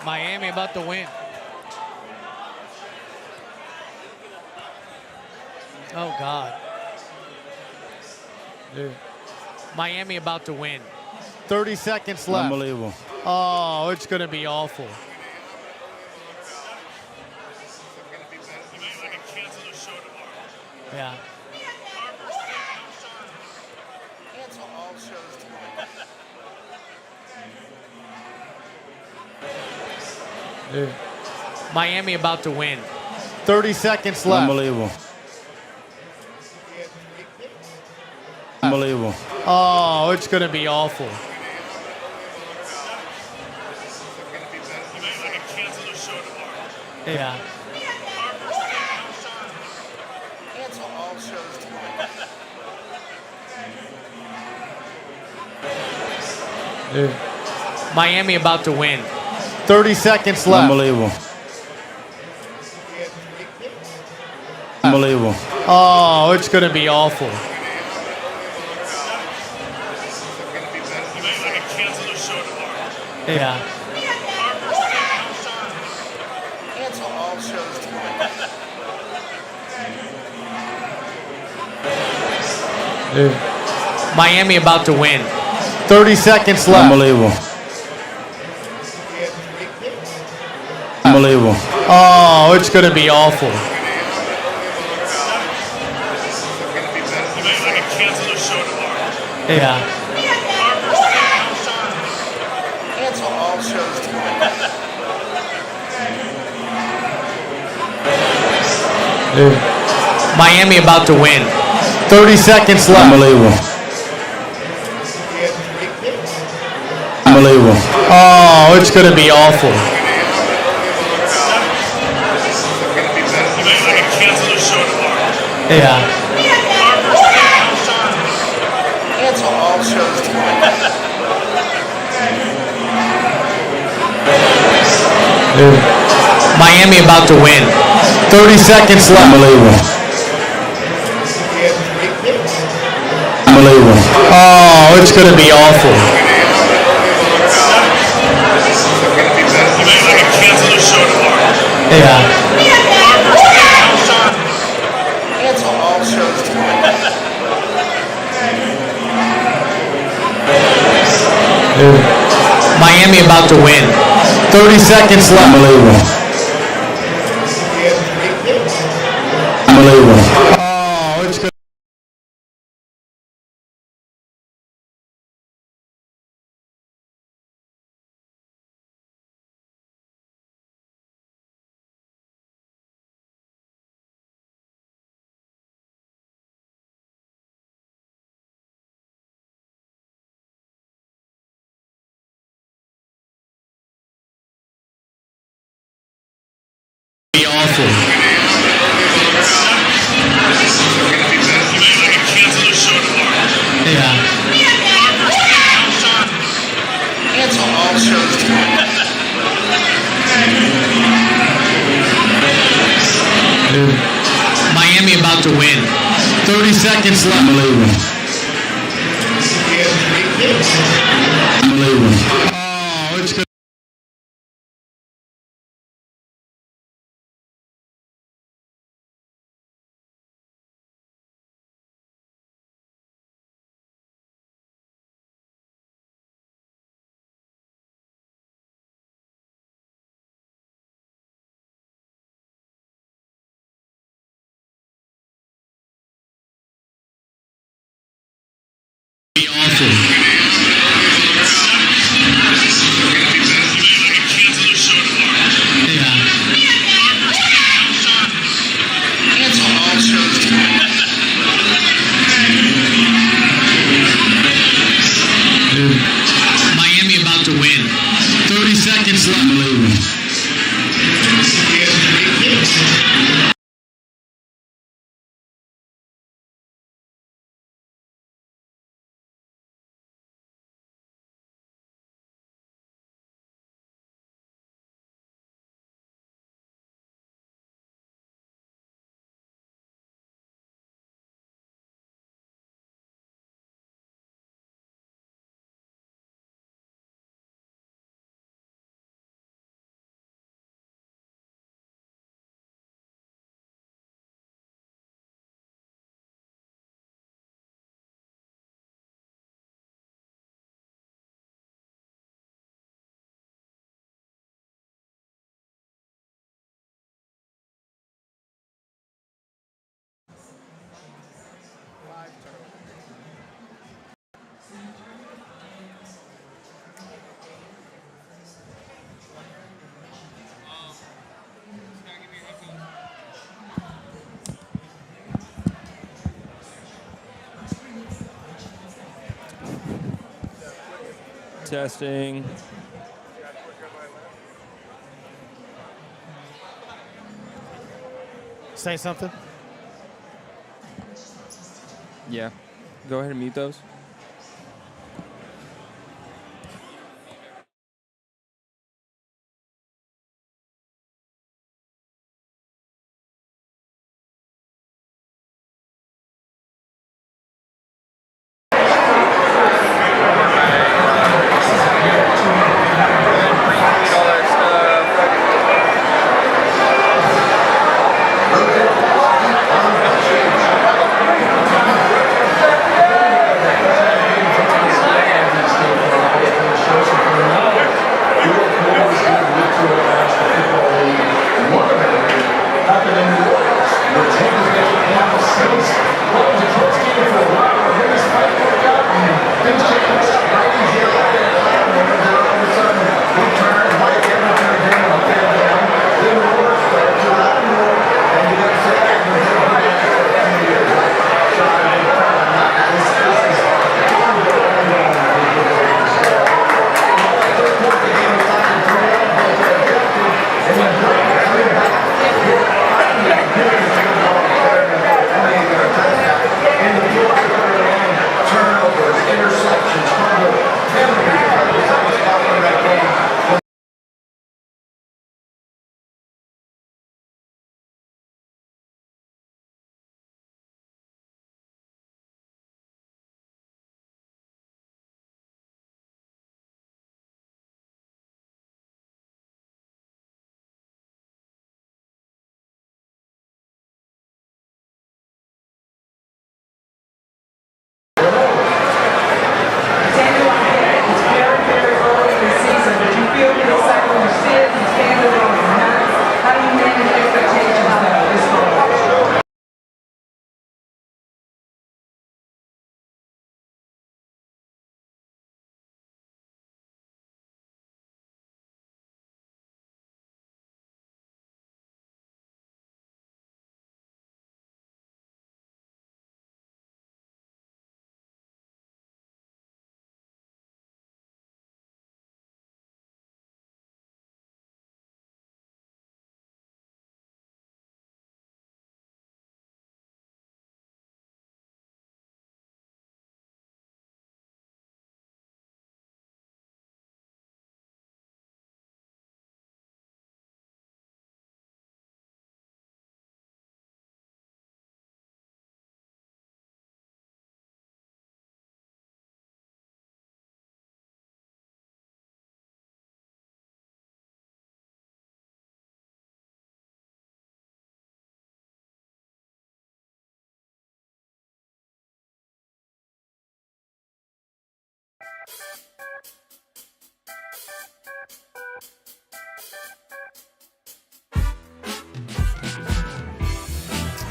Miami about to win. Oh, God. Dude. Miami about to win. 30 seconds left. Unbelievable. Oh, it's going to be awful. Yeah. Cancel all shows tomorrow. Dude. Miami about to win. 30 seconds left. Unbelievable. Unbelievable. Oh, it's going to be awful. Yeah. Cancel all shows tomorrow. Dude. Miami about to win. 30 seconds left. Unbelievable. Unbelievable. Oh, it's going to be awful. Yeah. Cancel all shows tomorrow. Dude. Miami about to win. 30 seconds left. Unbelievable. Unbelievable. Oh, it's going to be awful. Yeah. Cancel all shows tomorrow. Dude. Miami about to win. 30 seconds left. Unbelievable. Unbelievable. Oh, it's going to be awful. Yeah. Cancel all shows tomorrow. Dude. Miami about to win. 30 seconds left. Unbelievable. Unbelievable. Oh, it's going to be awful. Yeah. Cancel all shows tomorrow. Dude. Miami about to win. 30 seconds left. Unbelievable. Unbelievable. Oh, it's going to be awful. Yeah. Cancel all shows tomorrow. Dude. Miami about to win. 30 seconds left. Unbelievable. Unbelievable. Oh, it's going to be awful. Yeah. Cancel all shows tomorrow. Dude. Miami about to win. 30 seconds left. Unbelievable. Testing. Say something? Yeah. Go ahead and mute those.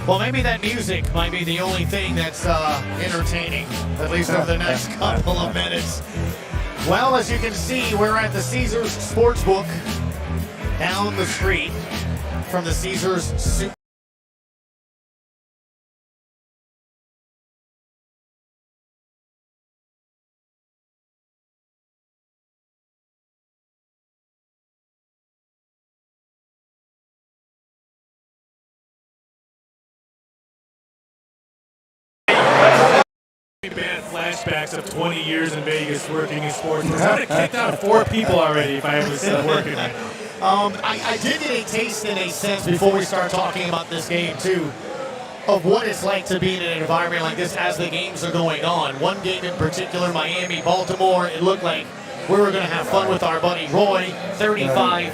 Well, maybe that music might be the only thing that's entertaining, at least over the next couple of minutes. Well, as you can see, we're at the Caesars Sportsbook down the street from the Caesars Super. Bad flashbacks of 20 years in Vegas working in sports. I would have kicked out 4 people already if I was working. I did get a taste in a sense before we start talking about this game too of what it's like to be in an environment like this as the games are going on. One game in particular, Miami, Baltimore, it looked like we were going to have fun with our buddy Roy, 35-14,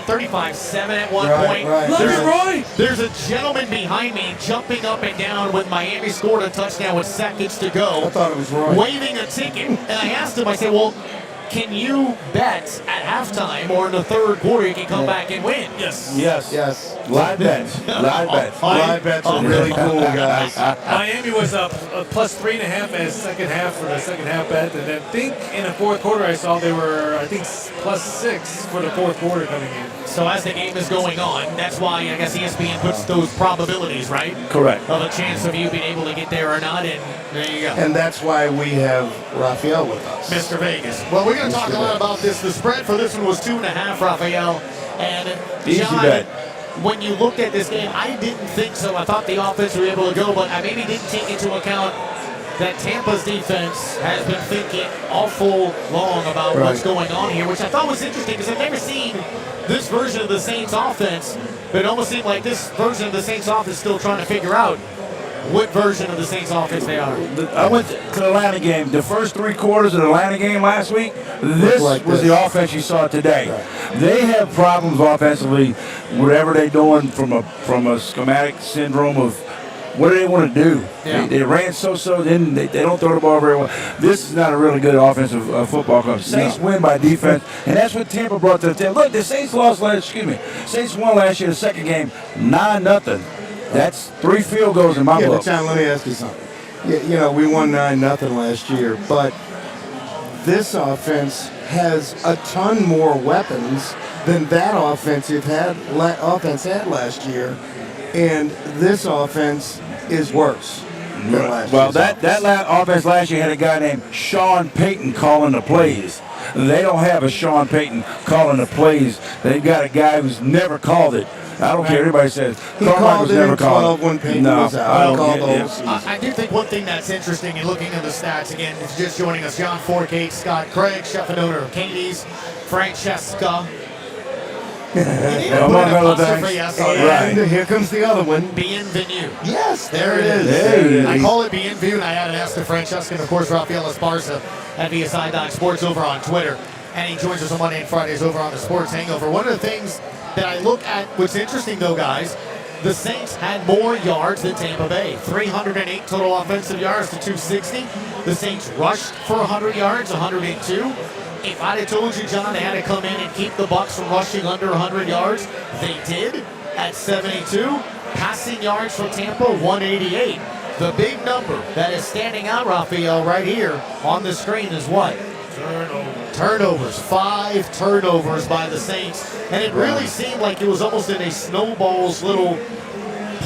35-7 at one point. There's a gentleman behind me jumping up and down when Miami scored a touchdown with seconds to go. I thought it was Roy. Waving a ticket. And I asked him, I said, well, can you bet at halftime or in the third quarter you can come back and win? Yes. Live bets. Live bets are really cool, guys. Miami was up plus 3.5 as second half for the second half bet, and then I think in the fourth quarter I saw they were plus 6 for the fourth quarter coming in. So as the game is going on, that's why I guess ESPN puts those probabilities, right? Correct. Of a chance of you being able to get there or not, and there you go. And that's why we have Raphael with us. Mr. Vegas. Well, we We're going to talk a lot about this. The spread for this one was 2.5, Raphael. And Easy John, bet. when you looked at this game, I didn't think so. I thought the offense would be able to go, but I maybe didn't take into account that Tampa's defense has been thinking awful long about what's going on here, which I thought was interesting because I've never seen this version of the Saints offense, but it almost seemed like this version of the Saints offense is still trying to figure out what version of the Saints offense they are. I went to the Atlanta game. The first 3 quarters of the Atlanta game last week, this was the offense you saw today. They have problems offensively, whatever they're doing from a schematic syndrome of what do they want to do. Yeah. They ran so-so, then they don't throw the ball very well. This is not a really good offensive football club. Saints win by defense, and that's what Tampa brought to the table. Look, the Saints Saints won last year, the second game, 9-0. That's 3 field goals in my book. John, let me ask you something. You know, we won 9-0 last year, but this offense has a ton more weapons than that offense had last year, and this offense is worse than last year. Well, that offense last year had a guy named Sean Payton calling the plays. They don't have a Sean Payton calling the plays. They've got a guy who's never called it. I don't care. Everybody says He called it in 12 when Payton was out. I Called don't the get whole season. I do think one thing that's interesting in looking at the stats, again, if you're just joining us, John Forcade, Scott Craig, chef and owner of Katie's, Francesca. Among other things. And here comes the other one. Bienvenue. Yes, there it is. There it is. I call it Bienvenue, and I had to ask to Francesca and, of course, Rafael Esparza at VSI Sports over on Twitter. And he joins us on Monday and Fridays over on the Sports Hangover. One of the things that I look at, what's interesting, though, guys, the Saints had more yards than Tampa Bay. 308 total offensive yards to 260. The Saints rushed for 100 yards, 102. If I'd have told you, John, they had to come in and keep the Bucs from rushing under 100 yards, they did at 72. Passing yards for Tampa, 188. The big number that is standing out, Raphael, right here on the screen is what? Turnovers. 5 turnovers by the Saints. And it really seemed like it was almost in a snowball's little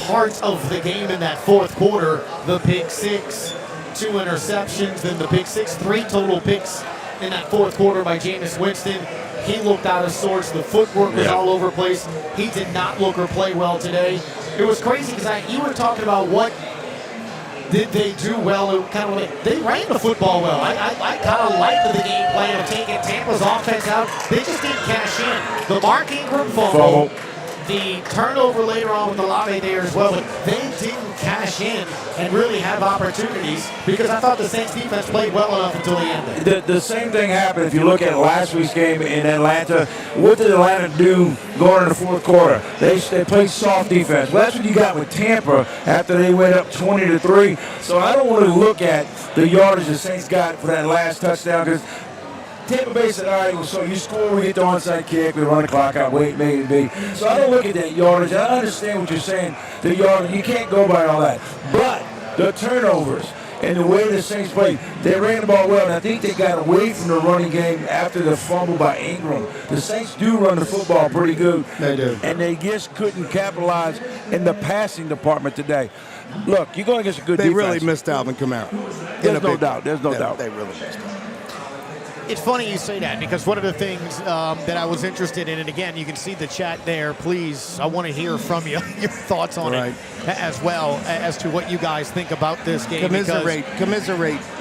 part of the game in that fourth quarter. The pick 6, 2 interceptions, then the pick 6, 3 total picks in that fourth quarter by Jameis Winston. He looked out of sorts. The footwork was all over the place. He did not look or play well today. It was crazy because you were talking about what did they do well. They ran the football well. I kind of liked the game plan of taking Tampa's offense out. They just didn't cash in. The Mark Ingram fumble, the turnover later on with Olave there as well, but they didn't cash in and really have opportunities because I thought the Saints defense played well enough until the end. The same thing happened if you look at last week's game in Atlanta. What did Atlanta do going into the fourth quarter? They played soft defense. Well, that's what you got with Tampa after they went up 20-3. So I don't want to look at the yardage the Saints got for that last touchdown because Tampa Bay said, all right, well, so you score, we get the onside kick, we run the clock out, wait, maybe. So I don't look at that yardage. I understand what you're saying. The yardage, you can't go by all that. But the turnovers and the way the Saints played, they ran the ball well, and I think they got away from the running game after the fumble by Ingram. The Saints do run the football pretty good. They do. And they just couldn't capitalize in the passing department today. Look, you're going against a good defense. They really missed Alvin Kamara. There's no doubt. There's no doubt. They really missed him. It's funny you say that because one of the things that I was interested in, and again, you can see the chat there. Please, I want to hear from you, your thoughts on it as well as to what you guys think about this game. Commiserate.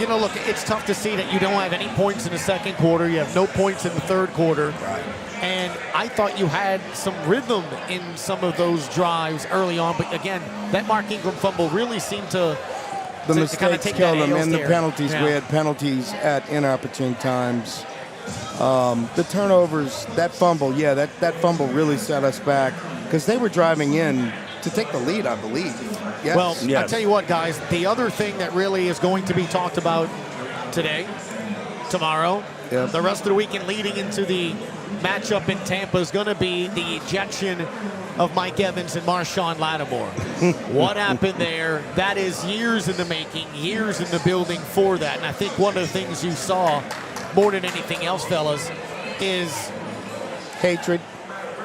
You know, look, it's tough to see that you don't have any points in the second quarter. You have no points in the third quarter. Right. And I thought you had some rhythm in some of those drives early on. But again, that Mark Ingram fumble really seemed to The to mistakes kind of take killed that them, and the there. penalties. Yeah. We had penalties at inopportune times. The turnovers, that fumble, that fumble really set us back because they were driving in to take the lead, I believe. Yes. Well, I'll tell you what, guys, the other thing that really is going to be talked about today, tomorrow, the rest of the weekend leading into the matchup in Tampa is going to be the ejection of Mike Evans and Marshawn Lattimore. What happened there? That is years in the making, years in the building for that. And I think one of the things you saw more than anything else, fellas, is hatred.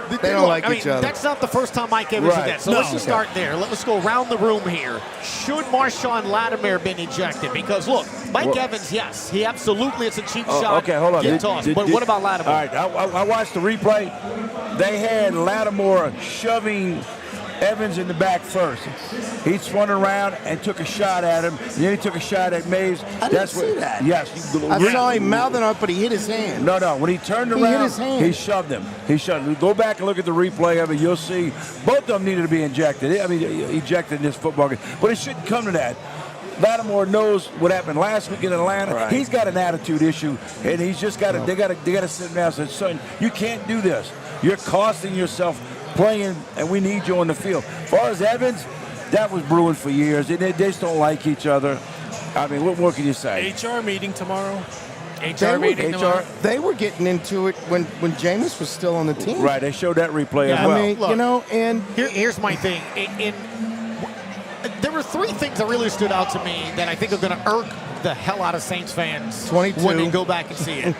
They don't like each other. That's not the first time Mike Evans did that. So let's just start there. Let's go around the room here. Should Marshawn Lattimore been ejected? Because look, Mike Evans, yes, he absolutely, it's a cheap shot. Okay, hold on. Get tossed. But what about Lattimore? All right, I watched the replay. They had Lattimore shoving Evans in the back first. He spun around and took a shot at him. Then he took a shot at Mays. I didn't see that. Yes. I saw him mouthing up, but he hit his hand. No. When he turned around, hit his hand. he shoved him. Go back and look at the replay of it. You'll see both of them needed to be ejected. I mean, ejected in this football game. But it shouldn't come to that. Lattimore knows what happened last week in Atlanta. Right. He's got an attitude issue, and he's just got to. They got to sit him down and say, "Son, you can't do this. You're costing yourself playing, and we need you on the field." As far as Evans, that was brewing for years. They just don't like each other. I mean, what more can you say? HR meeting tomorrow. They were getting into it when Jameis was still on the team. Right, they showed that replay as well. I mean, Look, and here's my thing. There were three things that really stood out to me that I think are going to irk the hell out of Saints fans 22. when they go back and see it.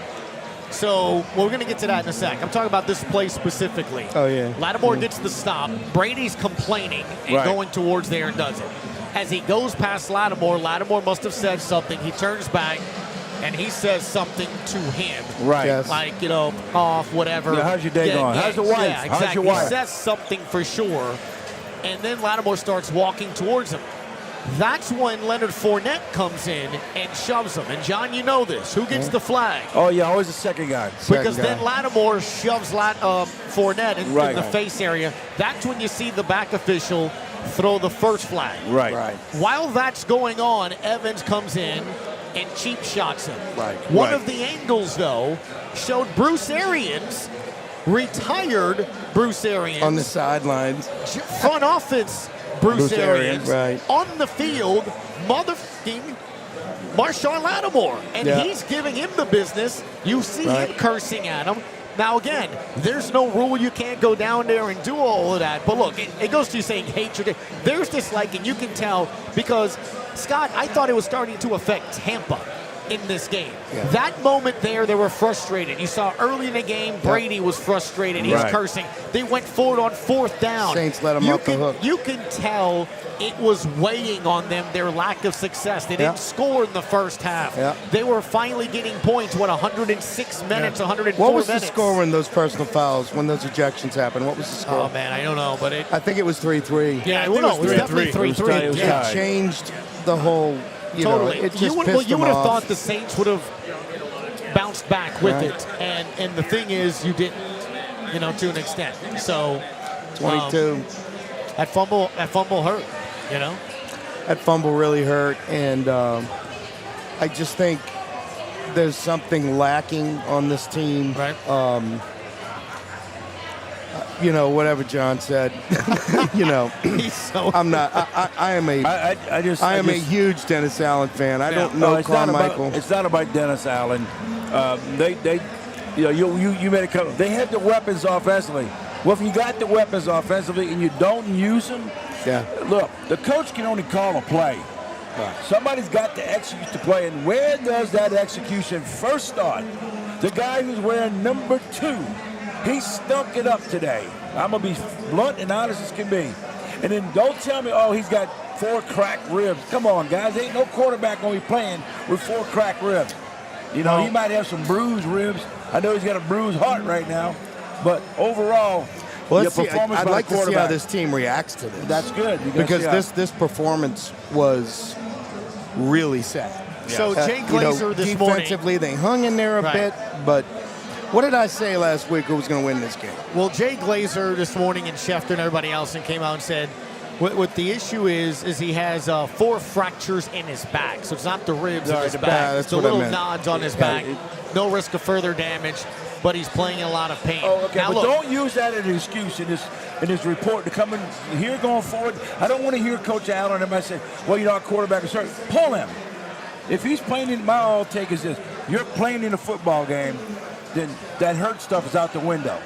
So we're going to get to that in a sec. I'm talking about this play specifically. Oh, yeah. Lattimore gets the stop. Brady's complaining and going towards there and does it. As he goes past Lattimore must have said something. He turns back, and he says something to him. Right. Yes. Like, off, whatever. Yeah, how's your day going? How's the wife? Yeah, exactly. How's your wife? He says something for sure. And then Lattimore starts walking towards him. That's when Leonard Fournette comes in and shoves him. And, John, you know this. Who gets the flag? Oh, yeah, always the second guy. Because then Lattimore shoves Fournette into the face area. That's when you see the back official throw the first flag. Right. While that's going on, Evans comes in and cheap shots him. One of the angles, though, showed Bruce Arians, retired Bruce Arians. on the sidelines. Front office Bruce Arians. Right. On the field, motherfucking Marshawn Lattimore. And he's giving him the business. You see him cursing at him. Now, again, there's no rule you can't go down there and do all of that. But look, it goes to you saying hatred. There's dislike, and you can tell because, Scott, I thought it was starting to affect Tampa in this game. Yeah. That moment there, they were frustrated. You saw early in the game, Brady was frustrated. He's cursing. They went forward on fourth down. Saints let him off the hook. You can tell it was weighing on them, their lack of success. They didn't score in the first half. They were finally getting points, 106 minutes, 104 what was minutes. the score when those personal fouls, when those ejections happened? What was the score? Oh, man, I don't know, but I think it was 3-3. Yeah, it was definitely 3-3. It changed the whole, totally. It just you would pissed them have off. thought the Saints would have bounced back with it, and the thing is, you didn't, to an extent. So 22. That fumble hurt, That fumble really hurt, and I just think there's something lacking on this team. Right. Whatever John said. He's so. I'm not. I am a huge Dennis Allen fan. I don't know Carmichael. It's not about Dennis Allen. You made it come. They had the weapons offensively. Well, if you got the weapons offensively and you don't use them, look, the coach can only call a play. Somebody's got to execute the play, and where does that execution first start? The guy who's wearing number 2. He stunk it up today. I'm going to be blunt and honest as can be. And then don't tell me, he's got 4 cracked ribs. Come on, guys. Ain't no quarterback going to be playing with 4 cracked ribs. He might have some bruised ribs. I know he's got a bruised heart right now. But overall, I'd like to see how this team reacts to this. That's good. Because this performance was really sad. So Jay Glazer this morning. Defensively, they hung in there a bit, but what did I say last week who was going to win this game? Well, Jay Glazer this morning and Schefter and everybody else came out and said what the issue is he has 4 fractures in his back. So it's not the ribs in his back. It's the little nods on his back. No risk of further damage, but he's playing in a lot of pain. Oh, okay. Now, but don't use that as an excuse in this report to come in here going forward. I don't want to hear Coach Allen and everybody say, well, our quarterback is hurt. Pull him. If he's playing my all take is this. You're playing in a football game, then that hurt stuff is out the window.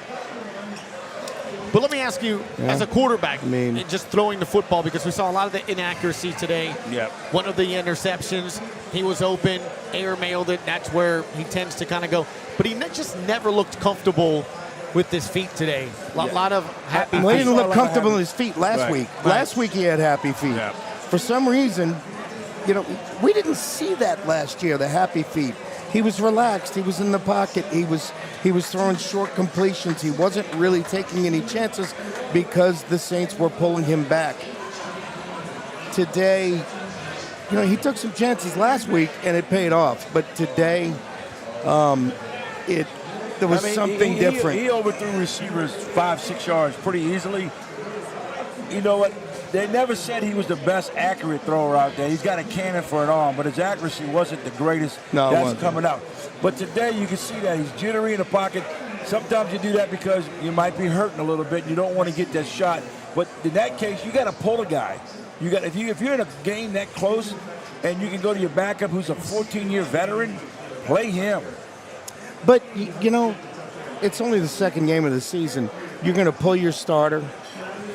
But let me ask you, as a quarterback, just throwing the football, because we saw a lot of the inaccuracy today. Yep. One of the interceptions, he was open, air mailed it. That's where he tends to kind of go. But he just never looked comfortable with his feet today. A lot of happy Well, he feet. didn't look comfortable in his feet last Right. week. Last week he had happy feet. Yeah. For some reason, we didn't see that last year, the happy feet. He was relaxed. He was in the pocket. He was throwing short completions. He wasn't really taking any chances because the Saints were pulling him back. Today, he took some chances last week and it paid off. But today, there was something different. He overthrew receivers 5-6 yards pretty easily. You know what? They never said he was the best accurate thrower out there. He's got a cannon for an arm, but his accuracy wasn't the greatest. No, it That's wasn't. coming out. But today you can see that he's jittery in the pocket. Sometimes you do that because you might be hurting a little bit. And you don't want to get that shot. But in that case, you got to pull a guy. If you're in a game that close, and you can go to your backup, who's a 14-year veteran, play him. But, it's only the second game of the season. You're going to pull your starter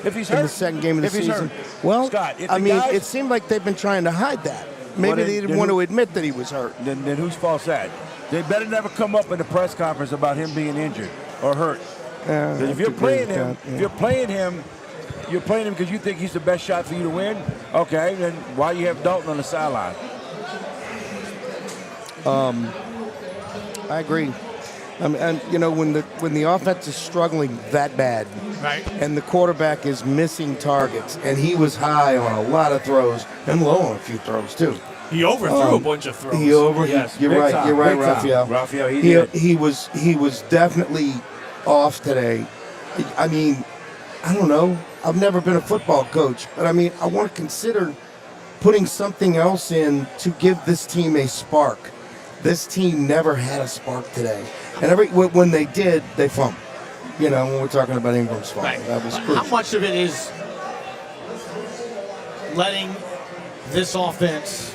If he's in hurt, the second game of the if he's season. hurt. Well, Scott, if the guys- it seemed like they've been trying to hide that. Maybe then- they didn't then want who- to admit that he was hurt. Then whose fault's that? They better never come up in the press conference about him being injured or hurt. Yeah, 'Cause if you're playing him, you're playing him because you think he's the best shot for you to win. Okay, then why you have Dalton on the sideline? I agree. And when the offense is struggling that bad, Right. and the quarterback is missing targets, and he was high on a lot of throws and low on a few throws too. He overthrew a bunch of throws. Yes, You're big right. time, You're right, big time. Raphael. Raphael, he did. He was definitely off today. I mean, I don't know. I've never been a football coach, but I mean, I want to consider putting something else in to give this team a spark. This team never had a spark today, and when they did, they fumbled. When we're talking about Ingram's fumble, Right. that was How crucial. much of it is letting this offense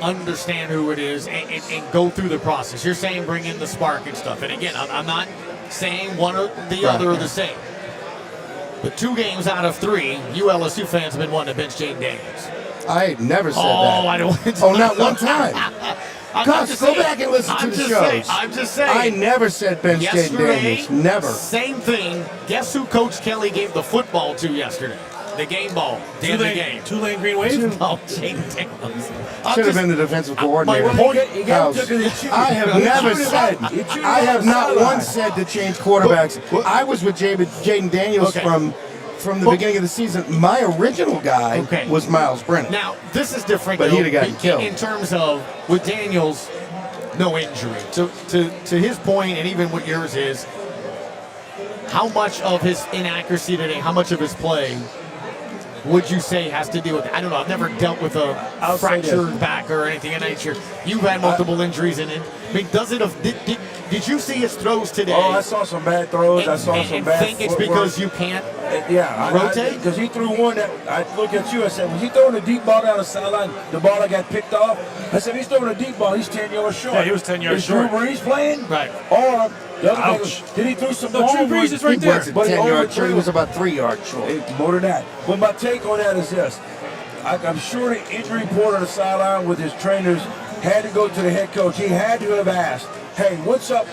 understand who it is and go through the process? You're saying bring in the spark and stuff. And again, I'm not saying one or the other are the same. But 2 games out of 3, you LSU fans have been wanting to bench Jaden Daniels. I never said that. I don't. Oh, not one time. I'm Gosh, just go saying. back and listen to I'm the just shows. saying. I'm just saying. I never said bench Jaden Yesterday, Daniels. Never. Same thing. Guess who Coach Kelly gave the football to yesterday? The game ball. The end of the game. Tulane Green Wave. Oh, Jaden Daniels. Should have been the defensive coordinator. point- House. I have never said. I have not once said to change quarterbacks. I was with Jaden Daniels Okay. from the beginning of the season. My original guy Okay. was Miles Brennan. Now, this is different, But though, he'd have gotten killed. in terms of, with Daniels, no injury. To his point, and even what yours is, how much of his inaccuracy today, how much of his play would you say has to do with, I don't know, I've never dealt with a I'll say this. fractured back or anything of that nature. You've had multiple injuries in it. I mean, did you see his throws today? Oh, I saw some bad throws. I saw some and bad think it's footwork. because you can't rotate? Because he threw one that I look at you. I said, was he throwing a deep ball down the sideline? The ball that got picked off. I said, he's throwing a deep ball. He's 10 yards short. Yeah, he was 10 yards Is short. Drew Brees playing? Right. Or the other thing Ouch. was, did he throw some No, long Drew Brees ones? is right He there. wasn't But he 10 yards short. He overthrew. was about 3 yards short. More than that. But my take on that is this. I'm sure the injury report on the sideline with his trainers had to go to the head coach. He had to have asked, hey, what's up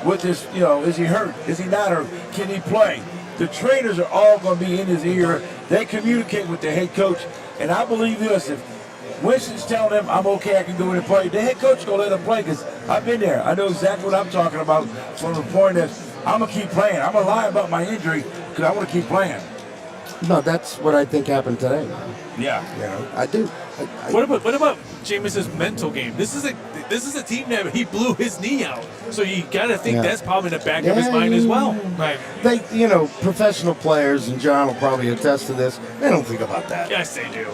with this? Is he hurt? Is he not hurt? Can he play? The trainers are all going to be in his ear. They communicate with the head coach. And I believe this, if Winston's telling him, I'm okay, I can go in and play, the head coach is going to let him play because I've been there. I know exactly what I'm talking about from the point that I'm going to keep playing. I'm going to lie about my injury because I want to keep playing. No, that's what I think happened today. Yeah. I do. What about Jameis's mental game? This is a team that he blew his knee out, so you got to think Yeah. that's probably in the back of his mind as well. Right. They, professional players, and John will probably attest to this. They don't think about that. Yes, they do.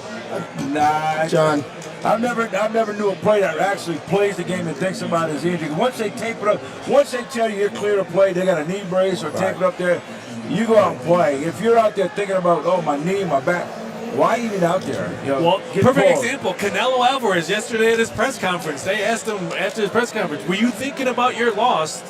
Nah, John, I've never knew a player that actually plays the game and thinks about his injury. Once they tape it up, once they tell you you're clear to play, they got a knee brace or tape it up there, you go out and play. If you're out there thinking about, oh, my knee, my back, why even out there? Well, get perfect involved. example, Canelo Alvarez yesterday at his press conference. They asked him after his press conference, were you thinking about your loss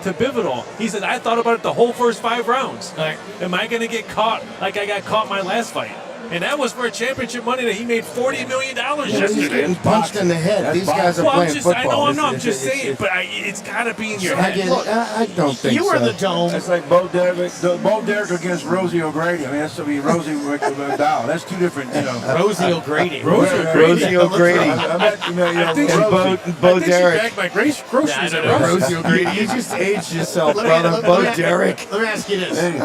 to Pivotal? He said, I thought about it the whole first 5 rounds. Right. Am I going to get caught like I got caught my last fight? And that was for a championship money that he made $40 million He's yesterday. getting punched in the head. That's These guys are Well, playing football. I know, I'm just saying, but it's got to be in your I head. get it. I don't think You so. were the dome. That's like Bo Derek against Rosie O'Grady. I mean, that's to be Rosie McDowell. That's two different, Rosie O'Grady. Rosie O'Grady. I bet, I think And Bo I think she Derek. bagged my groceries Yeah, I at know. Rosie. Rosie O'Grady. You just aged yourself, Let brother. me- Bo let me- Derek. Let me ask you this. Hey,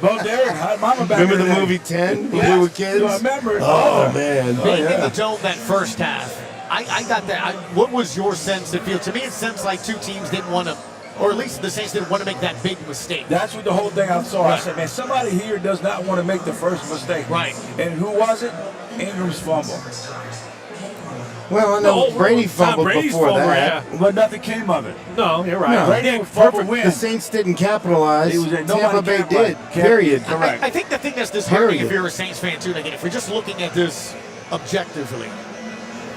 Bo Derek, hot mama back Remember in the day. movie 10 when Yes. we were kids? I remember. Oh, man. Being in the dome that first half, I got that. What was your sense of feel? To me, it seems like two teams didn't want to, or at least the Saints didn't want to make that big mistake. That's what the whole thing I saw. I Right. said, man, somebody here does not want to make the first mistake. Right. And who was it? Ingram's fumble. Well, I know No, Brady Tom fumbled Brady's before fumble, that. yeah. But nothing came of it. No, you're right. No. Brady Yeah, would fumble perfect win. The Saints didn't capitalize. It was a- nobody Tampa Bay capitalized. did. Period. Correct. I think the thing that's disheartening Period. if you're a Saints fan too, again, if we're just looking at this objectively,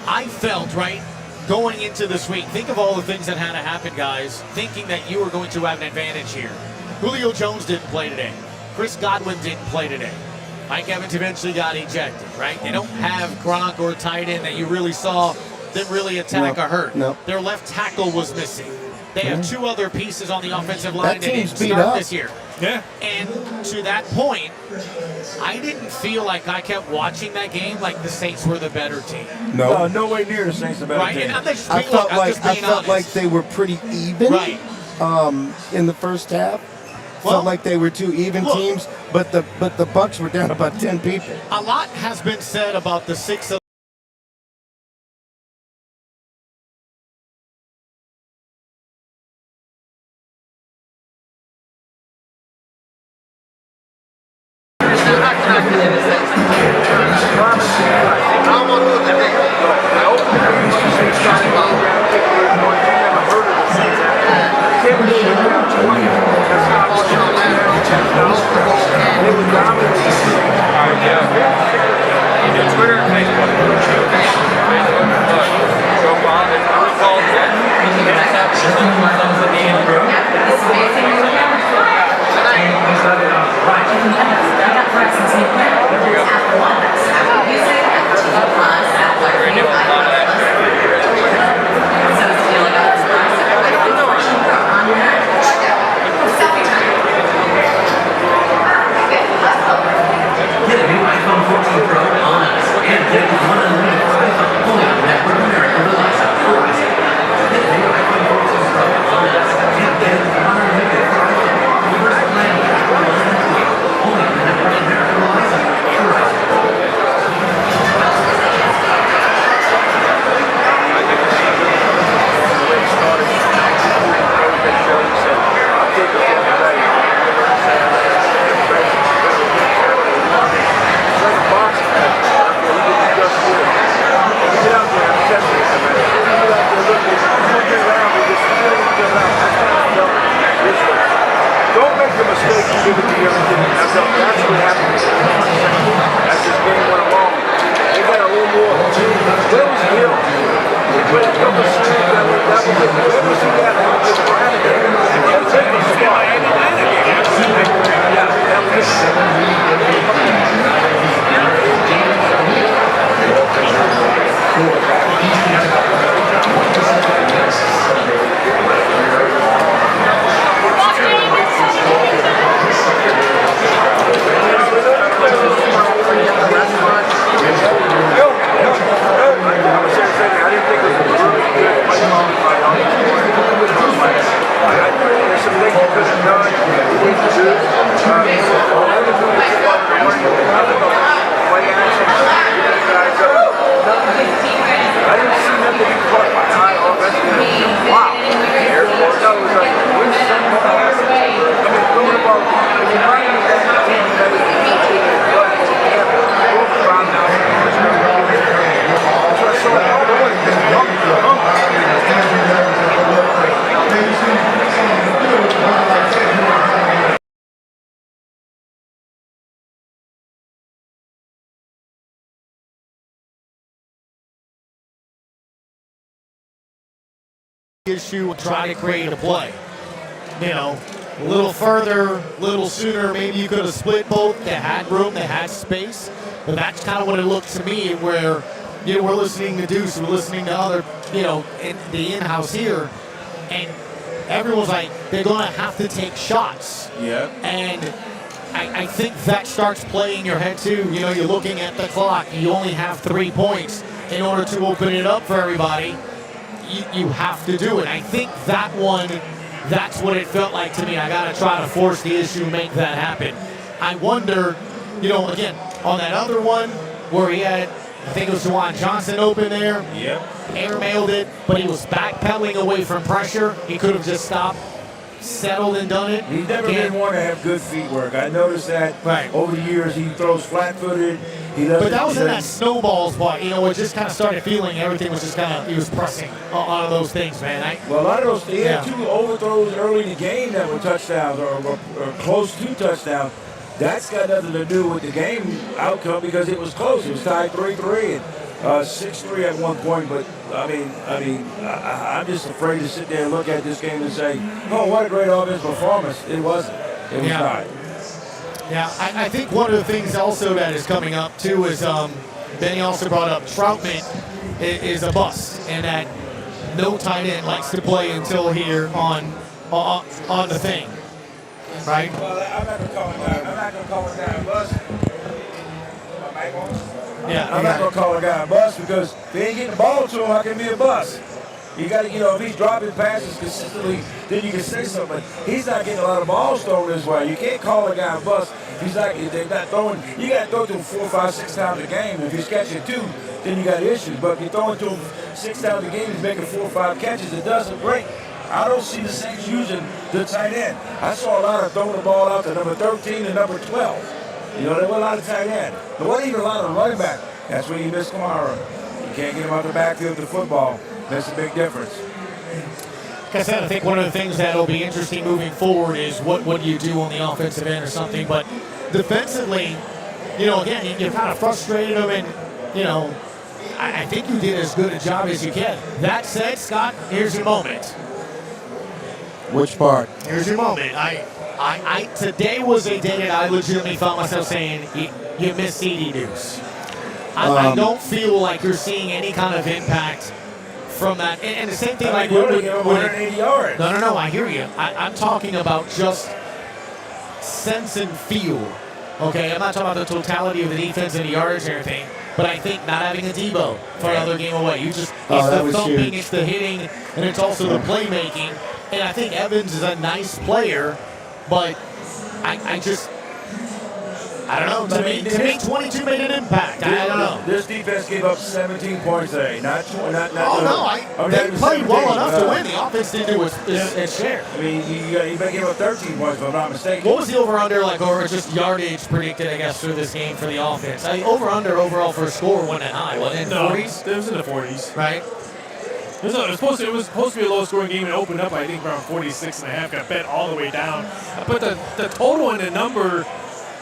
I felt, right, going into this week, think of all the things that had to happen, guys, thinking that you were going to have an advantage here. Julio Jones didn't play today. Chris Godwin didn't play today. Mike Evans eventually got ejected, right? They don't have Gronk or a tight end that you really saw that really attack No, or hurt. no. Their left tackle was missing. They have two other pieces on the offensive line that team's didn't beat start up. this year. Yeah. And to that point, I didn't feel like I kept watching that game like the Saints were the better team. No. No way near the Saints the better Right? team. And I'm just I being, felt look, I'm like just being honest. like they were pretty even Right. in the first half. Well, Felt like they were two even look. teams, but the Bucs were down about 10 people. A lot has been said about the six of Twitter and Facebook. Facebook, look, profile, it's recalled that. Don't make the mistake you did with the everything. That's what happened. As this game went along, they got a little more. Where was Hill? They played a couple of series that was it. Where was he at? That was it. There's some things you could have done. You need to do. Play action. Guys up. I didn't see nothing that caught my eye offensively. Wow. Airport. That was like, when's something else? I mean, going about, it reminded me of that team that was issue and try to create a play. You know, a little further, a little sooner, maybe you could have split both. They had room, they had space. But that's kind of what it looked to me where, we're listening to Deuce, we're listening to other, in the in-house here, and everyone's like, they're going to have to take shots. Yeah. And I think that starts playing your head too. You're looking at the clock. You only have 3 points. In order to open it up for everybody, you have to do it. I think that one, that's what it felt like to me. I got to try to force the issue, make that happen. I wonder, again, on that other one where he had, I think it was Juwan Johnson open there. Yep. Airmailed it, but he was backpedaling away from pressure. He could have just stopped, settled, and done it. He's never been one to have good feet work. I noticed that over the years. He throws flat-footed. But that was in that snowball spot. It just kind of started feeling everything was just kind of, he was pressing on those things, man. Well, a lot of those, he had 2 overthrows early in the game that were touchdowns or close to touchdowns. That's got nothing to do with the game outcome because it was close. It was tied 3-3 and 6-3 at one point. But I'm just afraid to sit there and look at this game and say, "Oh, what a great offensive performance!" It wasn't. It was not. Yeah, I think one of the things also that is coming up too is Benny also brought up Troutman is a bust, and that no tight end likes to play until here on the thing, right? Well, I'm not gonna call it that. I'm not gonna call it that a bust. Yeah, I'm not gonna call a guy a bust because if he ain't getting the ball to him, how can he be a bust? You got to, if he's dropping passes consistently, then you can say something. He's not getting a lot of balls thrown this way. You can't call a guy a bust. They're not throwing. You got to throw to him 4, 5, 6 times a game. If he's catching 2, then you got issues. But if you're throwing to him 6 times a game, he's making 4 or 5 catches. It doesn't break. I don't see the Saints using the tight end. I saw a lot of throwing the ball out to number 13 and number 12. There were a lot of tight end. There wasn't even a lot of running back. That's where you miss Kamara. You can't get him out the backfield to the football. That's a big difference. Like I said, I think one of the things that will be interesting moving forward is what do you do on the offensive end or something. But defensively, again, you kind of frustrated them, and, I think you did as good a job as you can. That said, Scott, here's your moment. Which part? Here's your moment. Today was a day that I legitimately found myself saying, you miss CD Deuce. I don't feel like you're seeing any kind of impact from that. And the same thing like with 180 yards. No, I hear you. I'm talking about just sense and feel. Okay, I'm not talking about the totality of the defense and the yardage and everything, but I think not having a Debo for another game away. It's the thumping, huge. It's the hitting, and it's also the playmaking. And I think Evans is a nice player, but I don't know. To me, 22 made an impact. I don't know. This defense gave up 17 points today. They played well enough to win. The offense didn't do its share. I mean, you gave up 13 points, if I'm not mistaken. What was the over-under, or just yardage predicted, I guess, through this game for the offense? Over-under overall for a score wasn't that high, wasn't it? No, 40s? It was in the 40s. Right. It was supposed to be a low-scoring game. It opened up, I think, around 46.5. Got bet all the way down. But the total and the number,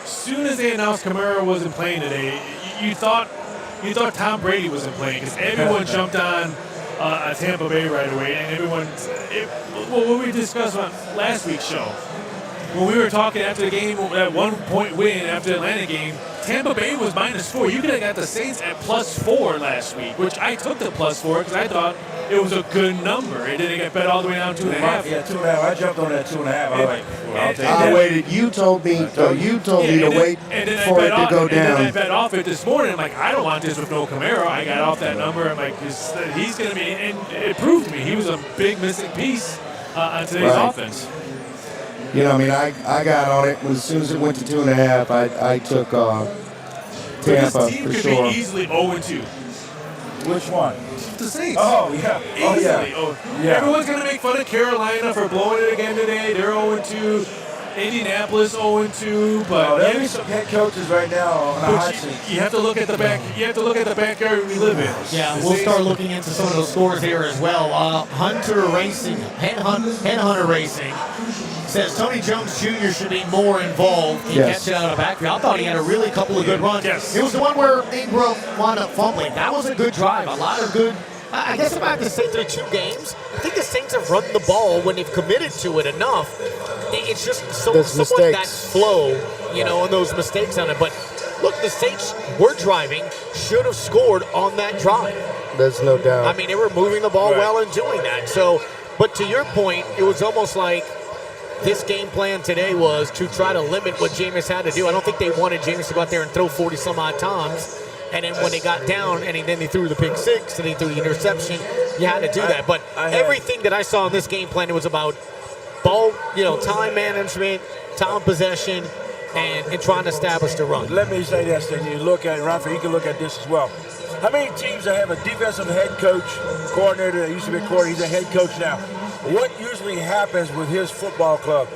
as soon as they announced Kamara wasn't playing today, you thought Tom Brady wasn't playing because everyone jumped on Tampa Bay right away, and what we discussed on last week's show, when we were talking after the game, that 1-point win after the Atlanta game, Tampa Bay was -4. You could have got the Saints at +4 last week, which I took the +4 because I thought it was a good number. It didn't get bet all the way down 2.5. Yeah, 2.5. I jumped on that 2.5. I was like, I'll take that. I waited. You told me to wait for it to go down. And then I bet off it this morning. I'm like, I don't want this with no Camaro. I got off that number. I'm like, he's going to be, and it proved to me he was a big missing piece on today's offense. I got on it as soon as it went to 2.5. I took Tampa this team for could sure. be easily 0-2. Which one? The Saints. Oh, yeah. Easily. Yeah. Everyone's going to make fun of Carolina for blowing it again today. They're 0-2. Indianapolis 0-2. But there be some head coaches right now on the hot seat. You have to look at the back. You have to look at the backyard we live in. Yeah, we'll start looking into some of those scores here as well. Hunter Racing, Headhunter Racing, says Tony Jones Jr. should be more involved in catching out of the backfield. I thought he had a really couple of good runs. Yes. It was the one where Ingram wound up fumbling. That was a good drive. A lot of good. I guess if I have to say through 2 games, I think the Saints have run the ball when they've committed to it enough. It's just somewhat that flow, and those mistakes on it. But look, the Saints were driving, should have scored on that drive. There's no doubt. I mean, they were moving the ball well and doing that. So, but to your point, it was almost like this game plan today was to try to limit what Jameis had to do. I don't think they wanted Jameis to go out there and throw 40-some-odd times. And then when they got down, and then they threw the pick six, and they threw the interception, you had to do that. But everything that I saw in this game plan, it was about ball, time management, time possession, and trying to establish the run. Let me say this, and you look at it, Rafa, you can look at this as well. How many teams that have a defensive head coach, coordinator that used to be a coordinator, he's a head coach now? What usually happens with his football club?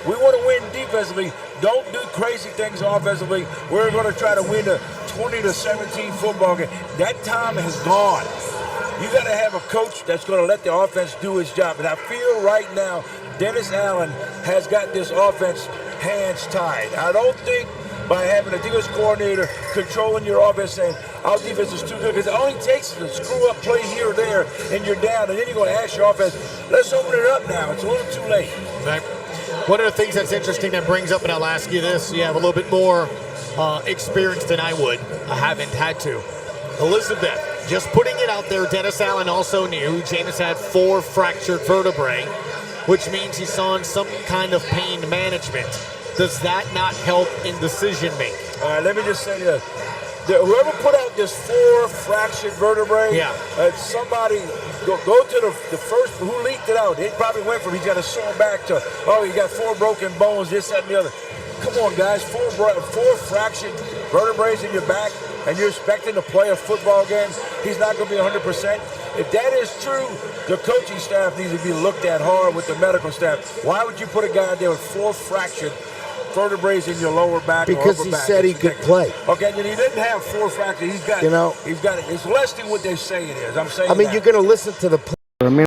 We want to win defensively. Don't do crazy things offensively. We're going to try to win a 20-17 football game. That time has gone. You got to have a coach that's going to let the offense do its job. And I feel right now Dennis Allen has got this offense hands tied. I don't think by having a defense coordinator controlling your offense saying our defense is too good, because it only takes a screw up play here or there and you're down, and then you're going to ask your offense, let's open it up now. It's a little too late. Right. One of the things that's interesting that brings up, and I'll ask you this, you have a little bit more experience than I would. I haven't had to. Elizabeth, just putting it out there, Dennis Allen also knew Jameis had 4 fractured vertebrae, which means he's on some kind of pain management. Does that not help in decision making? All right, let me just say this. Whoever put out this 4 fractured vertebrae, somebody go to the first, who leaked it out? It probably went from he's got a sore back to, he got 4 broken bones, this, that, and the other. Come on, guys, 4 fractured vertebrae in your back, and you're expecting to play a football game? He's not going to be 100%. If that is true, the coaching staff needs to be looked at hard with the medical staff. Why would you put a guy out there with 4 fractured vertebrae in your lower back? Because he said he could play. Okay, and he didn't have 4 fractures. He's got it. It's less than what they say it is. I'm saying you're going to listen to the